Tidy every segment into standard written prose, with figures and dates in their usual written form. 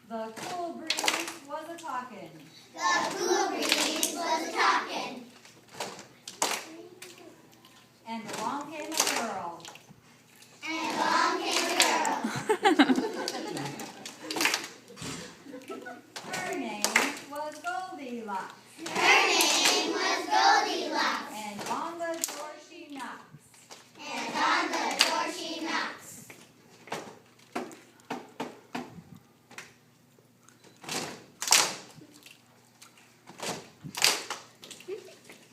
The cool breeze was a-talkin'. The cool breeze was a-talkin'. And along came a girl. And along came a girl. Her name was Goldilocks. Her name was Goldilocks. And on the door she knocks. And on the door she knocks.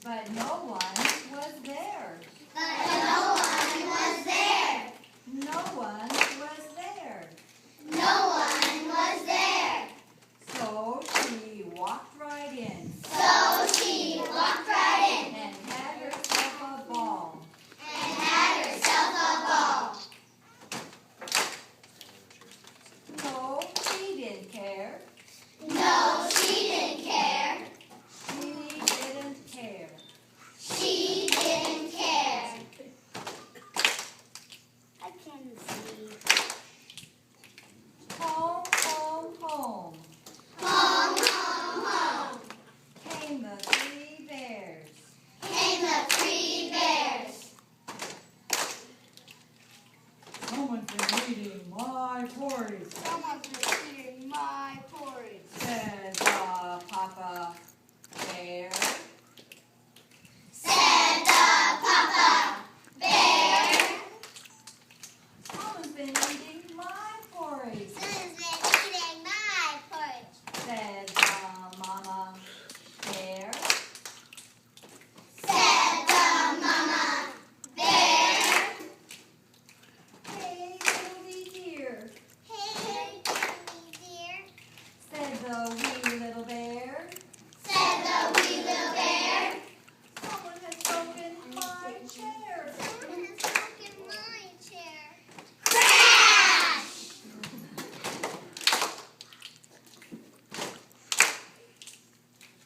But no one was there. But no one was there. No one was there. No one was there. So she walked right in So she walked right in and had herself a ball. and had herself a ball. No, she didn't care. No, she didn't care. She didn't care. She didn't care. I can see. Home, home, home Home, home, home. came the three bears. Came the three bears. Someone's been eating my porridge, Someone's been eating my porridge. said Papa Bear. Said the Papa Bear. Someone's been eating my porridge, Someone's been eating my porridge. said Mama Bear. Said the Mama Bear. Hey, Goldie dear, Hey, dear. said the wee little bear. Said the wee little bear. Someone has broken my chair. Someone has broken my chair. Crash!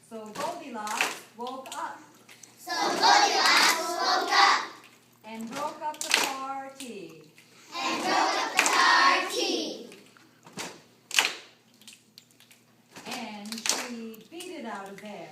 So Goldilocks woke up So Goldilocks woke up and broke up the party. and broke up the party. And she beat it out of there.